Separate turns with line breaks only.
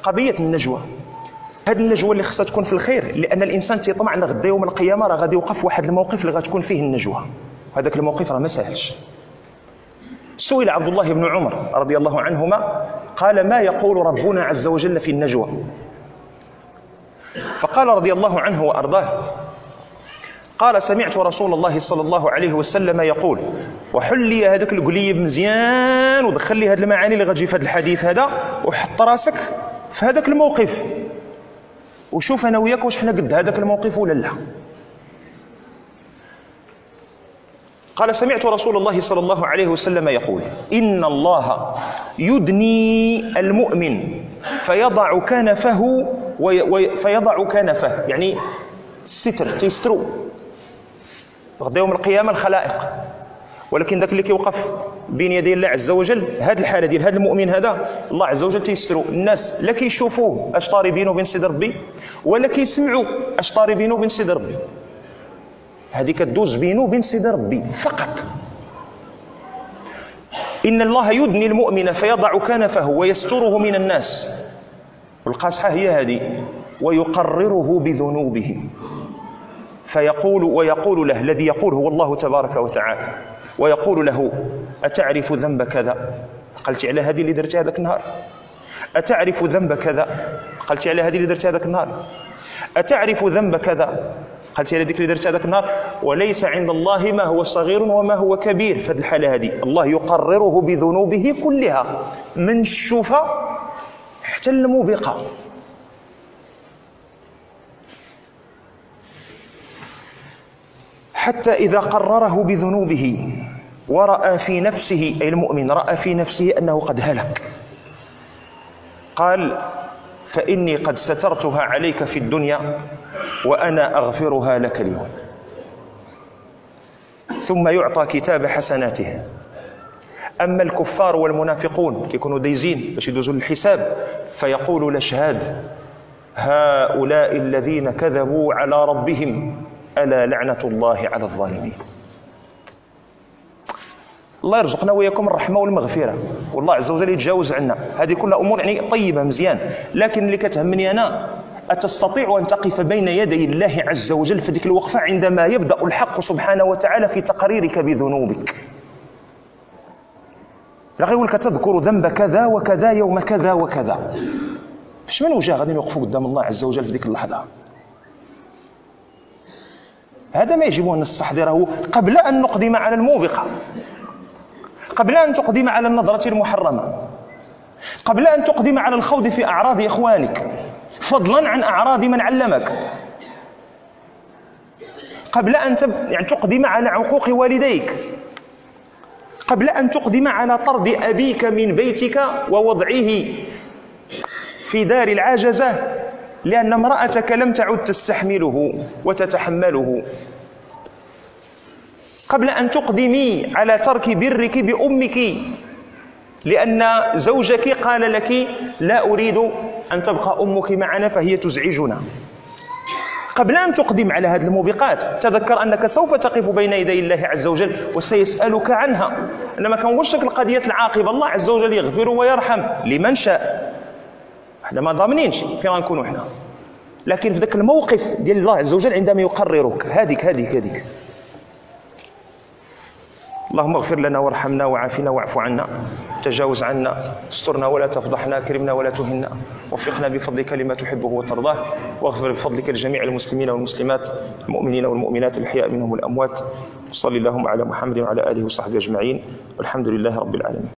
قضية النجوى، هذه النجوى اللي خصها تكون في الخير، لأن الإنسان تيطمع أن غدا يوم القيامة راه غادي يوقف واحد الموقف اللي غتكون فيه النجوى، هذاك الموقف راه ما ساهلش. سئل عبد الله بن عمر رضي الله عنهما قال: ما يقول ربنا عز وجل في النجوى؟ فقال رضي الله عنه وأرضاه: قال: سمعت رسول الله صلى الله عليه وسلم يقول، وحل لي هذاك القليب مزيان ودخل لي هذه المعاني اللي غتجي في هذا الحديث هذا، وحط راسك في هذاك الموقف وشوف انا وياك واش حنا قد هذاك الموقف ولا لا. قال: سمعت رسول الله صلى الله عليه وسلم يقول: إن الله يدني المؤمن فيضع كنفه فيضع كنفه، يعني الستر تيسترو غدا يوم القيامة الخلائق، ولكن ذاك اللي كيوقف بين يدي الله عز وجل هذه الحالة ديال هذا المؤمن هذا الله عز وجل تيسترو. الناس لا كيشوفوه اش طاري بينه وبين سيد ربي ولا كيسمعوا اش طاري بينه وبين سيد ربي، هذه كدوز بينه وبين سيد ربي فقط. إن الله يدني المؤمن فيضع كنفه ويستره من الناس، والقاصحة هي هذه، ويقرره بذنوبه ويقول له، الذي يقول هو الله تبارك وتعالى، ويقول له: أتعرف ذنب كذا؟ قلت على هذه اللي درتها هذاك النهار. أتعرف ذنب كذا؟ قلت على هذه اللي درتها هذاك النهار. أتعرف ذنب كذا؟ قلت على ذيك اللي درتها هذاك النهار. وليس عند الله ما هو صغير وما هو كبير. في هذه الحالة هذه الله يقرره بذنوبه كلها، من الشوفة حتى الموبقة. حتى إذا قرره بذنوبه ورأى في نفسه، أي المؤمن رأى في نفسه أنه قد هلك، قال: فإني قد سترتها عليك في الدنيا وأنا أغفرها لك اليوم. ثم يعطى كتاب حسناته. أما الكفار والمنافقون كيكونوا دايزين باش يدوزوا للحساب، فيقول الأشهاد: هؤلاء الذين كذبوا على ربهم ألا لعنة الله على الظالمين. الله يرزقنا وياكم الرحمة والمغفرة، والله عز وجل يتجاوز عنا. هذه كلها أمور يعني طيبة مزيان، لكن اللي كتهمني أنا: أتستطيع أن تقف بين يدي الله عز وجل في ذيك الوقفة عندما يبدأ الحق سبحانه وتعالى في تقريرك بذنوبك؟ لا غير لك تذكر ذنب كذا وكذا يوم كذا وكذا، باش من وجه غادي نوقفوا قدام الله عز وجل في ذيك اللحظة؟ هذا ما يجب أن نستحضره قبل أن نقدم على الموبقة، قبل أن تقدم على النظرة المحرمة، قبل أن تقدم على الخوض في أعراض إخوانك، فضلا عن أعراض من علمك، قبل أن تقدم على عقوق والديك، قبل أن تقدم على طرد أبيك من بيتك ووضعه في دار العجزة لأن امرأتك لم تعد تستحمله وتتحمله، قبل أن تقدمي على ترك برك بأمك لأن زوجك قال لك: لا أريد أن تبقى أمك معنا فهي تزعجنا. قبل أن تقدم على هذه الموبقات تذكر أنك سوف تقف بين يدي الله عز وجل وسيسألك عنها. إنما كنقولش لك القضية العاقبة، الله عز وجل يغفر ويرحم لمن شاء، حنا ما ضامنينش فين غنكونوا حنا، لكن في ذاك الموقف ديال الله عز وجل عندما يقررك هذيك اللهم اغفر لنا وارحمنا وعافنا واعف عنا، تجاوز عنا، استرنا ولا تفضحنا، اكرمنا ولا تهنا، وفقنا بفضلك لما تحبه وترضاه، واغفر بفضلك لجميع المسلمين والمسلمات، المؤمنين والمؤمنات الأحياء منهم والأموات. وصلي اللهم على محمد وعلى آله وصحبه أجمعين، والحمد لله رب العالمين.